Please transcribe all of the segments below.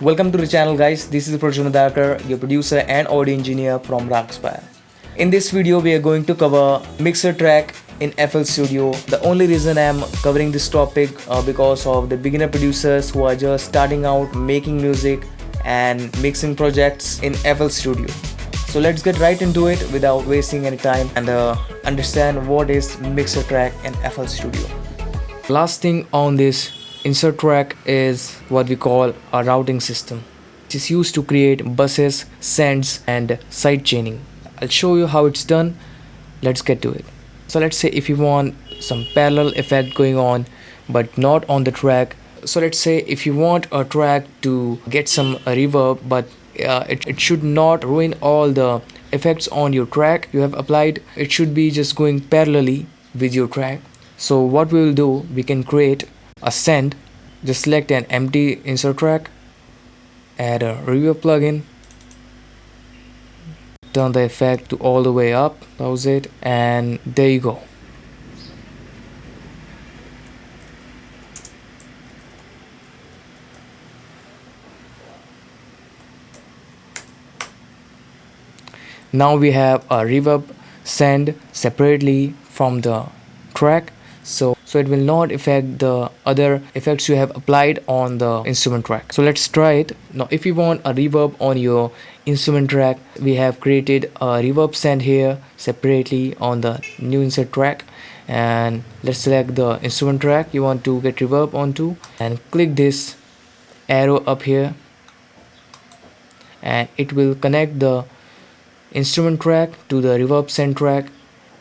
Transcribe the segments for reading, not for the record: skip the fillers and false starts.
Welcome to the channel guys, this is Prajwal, your producer and audio engineer from RaagSpire. In this video we are going to cover mixer track in FL Studio. The only reason I am covering this topic because of the beginner producers who are just starting out making music and mixing projects in FL Studio. So let's get right into it without wasting any time and understand what is mixer track in FL Studio. Last thing on this insert track is what we call a routing system. It is used to create buses, sends and sidechaining. I'll show you how it's done. Let's get to it. So let's say if you want some parallel effect going on but not on the track. So let's say if you want a track to get some reverb but it should not ruin all the effects on your track you have applied. It should be just going parallelly with your track. So what we will do, we can create a send. Just select an empty insert track, add a reverb plugin, turn the effect to all the way up, pause it, and there you go. Now we have a reverb send separately from the track, so it will not affect the other effects you have applied on the instrument track. So let's try it. Now if you want a reverb on your instrument track, we have created a reverb send here separately on the new insert track, and let's select the instrument track you want to get reverb onto and click this arrow up here, and it will connect the instrument track to the reverb send track.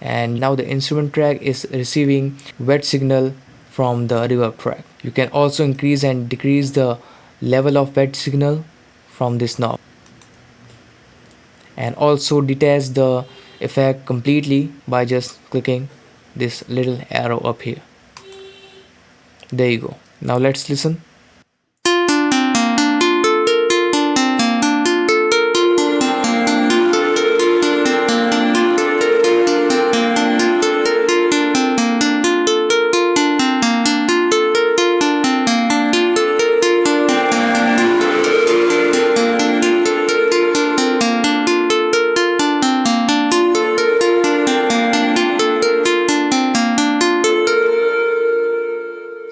And now the instrument track is receiving wet signal from the reverb track. You can also increase and decrease the level of wet signal from this knob, and also detach the effect completely by just clicking this little arrow up here. There you go. Now let's listen.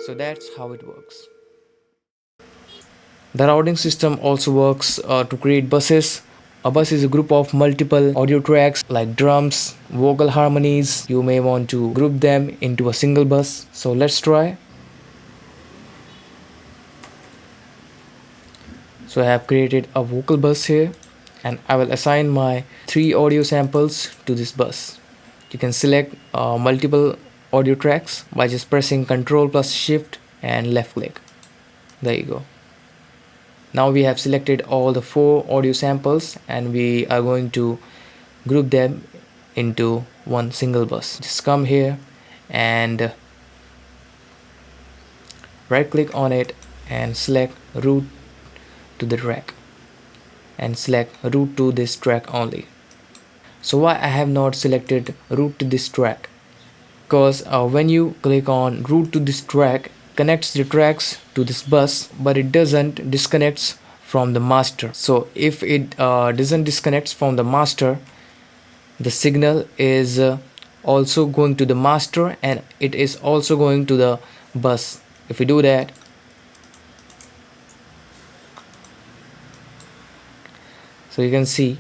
So that's how it works. The routing system also works to create buses. A bus is a group of multiple audio tracks like drums, vocal harmonies. You may want to group them into a single bus. So let's try. So I have created a vocal bus here, and I will assign my 3 audio samples to this bus. You can select multiple audio tracks by just pressing Ctrl plus Shift and left click. There you go. Now we have selected all the 4 audio samples and we are going to group them into one single bus. Just come here and right click on it and select route to the track and select route to this track only. So why I have not selected route to this track? Because when you click on route to this track, connects the tracks to this bus, but it doesn't disconnects from the master. So if it doesn't disconnects from the master, the signal is also going to the master and it is also going to the bus. If we do that, so you can see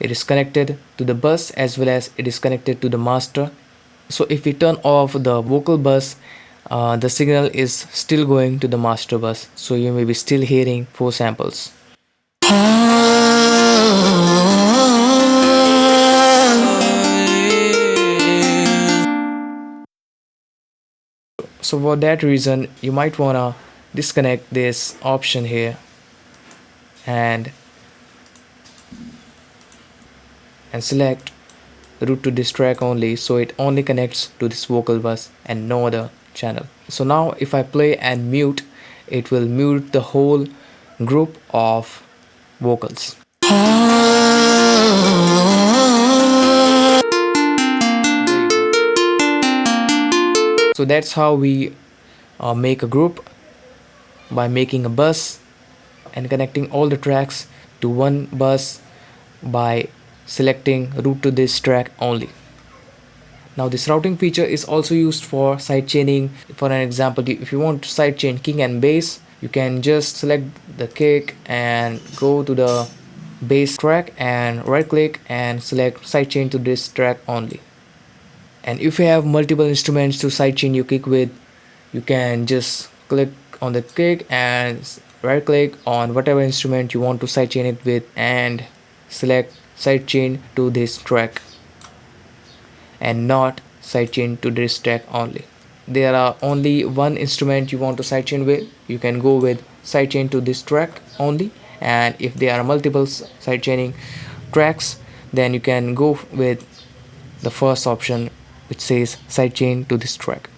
it is connected to the bus as well as it is connected to the master. So if we turn off the vocal bus, the signal is still going to the master bus, so you may be still hearing 4 samples. So for that reason you might wanna disconnect this option here and select route to this track only, so it only connects to this vocal bus and no other channel. So now if I play and mute, it will mute the whole group of vocals. So that's how we make a group by making a bus and connecting all the tracks to one bus by selecting route to this track only. Now this routing feature is also used for sidechaining. For an example, if you want to sidechain kick and bass, you can just select the kick and go to the bass track and right click and select sidechain to this track only. And if you have multiple instruments to sidechain your kick with, you can just click on the kick and right click on whatever instrument you want to sidechain it with and select sidechain to this track and not sidechain to this track only. There are only one instrument you want to sidechain with, you can go with sidechain to this track only, and if there are multiple sidechaining tracks, then you can go with the first option which says sidechain to this track.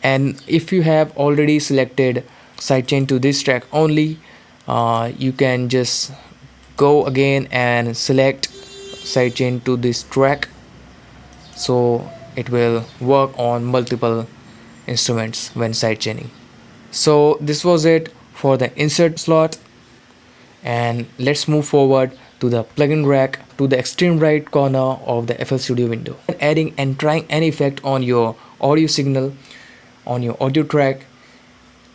And if you have already selected sidechain to this track only, you can just go again and select sidechain to this track, so it will work on multiple instruments when sidechaining. So this was it for the insert slot, and let's move forward to the plugin rack to the extreme right corner of the FL Studio window. Adding and trying an effect on your audio signal on your audio track,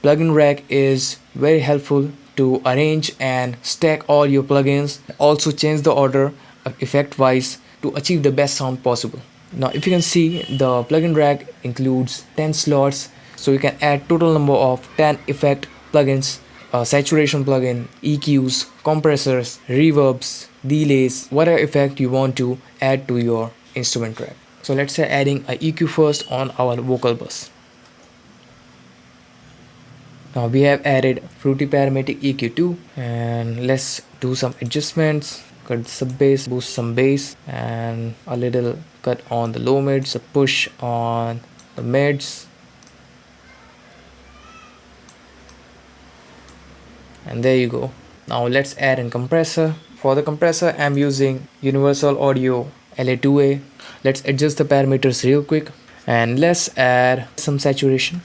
plugin rack is very helpful to arrange and stack all your plugins, also change the order effect wise to achieve the best sound possible. Now if you can see, the plugin rack includes 10 slots, so you can add total number of 10 effect plugins, saturation plugin, EQs, compressors, reverbs, delays, whatever effect you want to add to your instrument track. So let's say adding a EQ first on our vocal bus. Now we have added Fruity Parametric EQ2, and let's do some adjustments. Cut sub bass, boost some bass, and a little cut on the low mids, a push on the mids, and there you go. Now let's add a compressor. For the compressor I'm using Universal Audio LA2A. Let's adjust the parameters real quick, and let's add some saturation.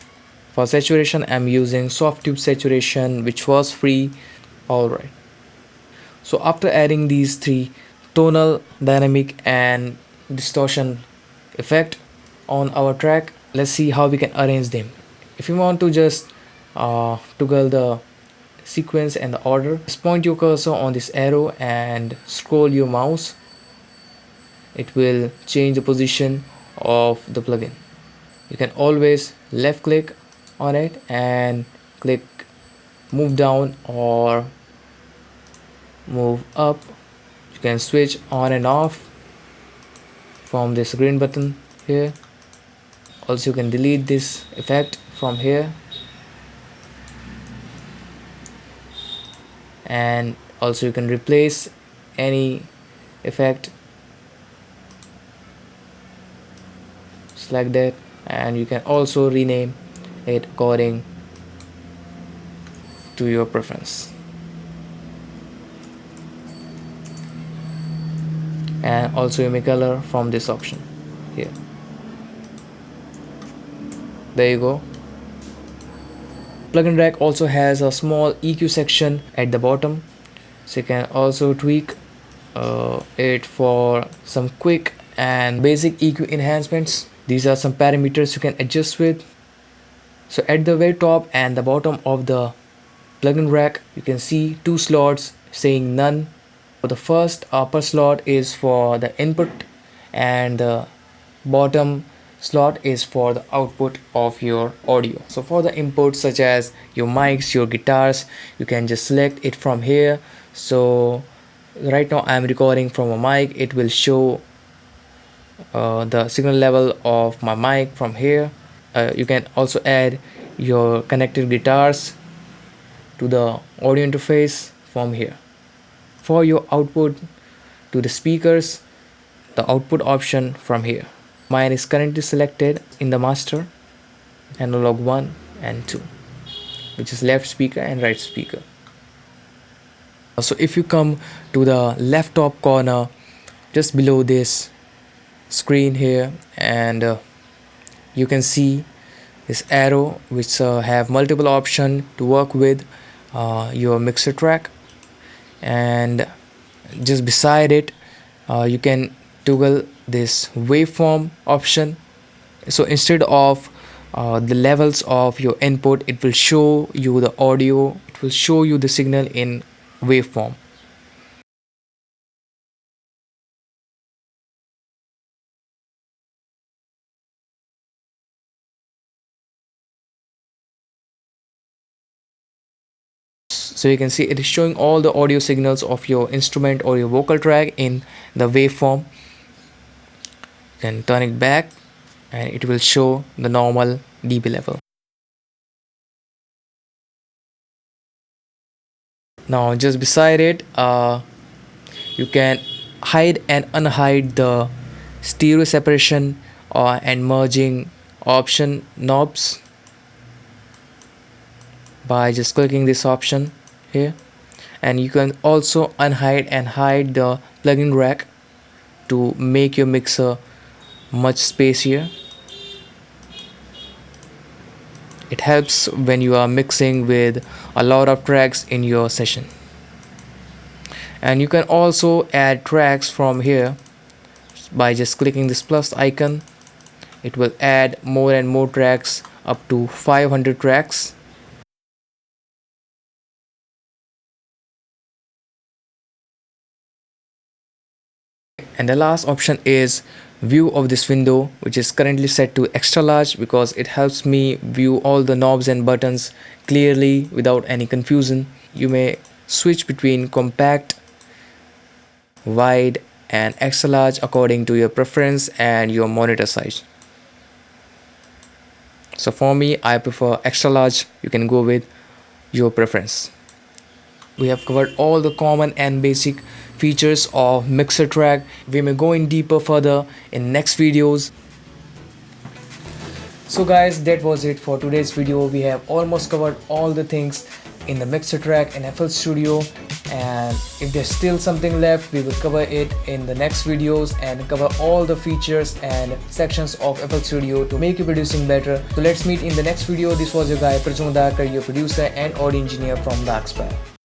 For saturation I'm using soft tube saturation, which was free. Alright, so after adding these three tonal, dynamic and distortion effect on our track, let's see how we can arrange them. If you want to just toggle the sequence and the order, just point your cursor on this arrow and scroll your mouse. It will change the position of the plugin. You can always left click on it and click move down or move up. You can switch on and off from this green button here. Also you can delete this effect from here, and also you can replace any effect just like that, and you can also rename it according to your preference. And also you may color from this option here. There you go. Plugin rack also has a small EQ section at the bottom, so you can also tweak it for some quick and basic EQ enhancements. These are some parameters you can adjust with. So at the very top and the bottom of the plugin rack, you can see two slots saying none. The first upper slot is for the input, and the bottom slot is for the output of your audio. So for the inputs such as your mics, your guitars, you can just select it from here. So right now I'm recording from a mic. It will show the signal level of my mic from here. You can also add your connected guitars to the audio interface from here. For your output to the speakers, the output option from here. Mine is currently selected in the master, analog 1 and 2, which is left speaker and right speaker. So if you come to the left top corner just below this screen here, and you can see this arrow which have multiple options to work with your mixer track. and just beside it you can toggle this waveform option. So instead of the levels of your input, it will show you the audio, it will show you the signal in waveform. So you can see it is showing all the audio signals of your instrument or your vocal track in the waveform. You can turn it back and it will show the normal dB level. Now just beside it you can hide and unhide the stereo separation and merging option knobs by just clicking this option here, and you can also unhide and hide the plugin rack to make your mixer much spacier. It helps when you are mixing with a lot of tracks in your session. And you can also add tracks from here by just clicking this plus icon. It will add more and more tracks, up to 500 tracks. And the last option is view of this window, which is currently set to extra large because it helps me view all the knobs and buttons clearly without any confusion. You may switch between compact, wide and extra large according to your preference and your monitor size. So for me, I prefer extra large. You can go with your preference. We have covered all the common and basic features of mixer track. We may go in deeper further in next videos. So guys, that was it for today's video. We have almost covered all the things in the mixer track in FL Studio, and if there's still something left, we will cover it in the next videos and cover all the features and sections of FL Studio to make your producing better. So let's meet in the next video. This was your guy Prajwal, your producer and audio engineer from RaagSpire.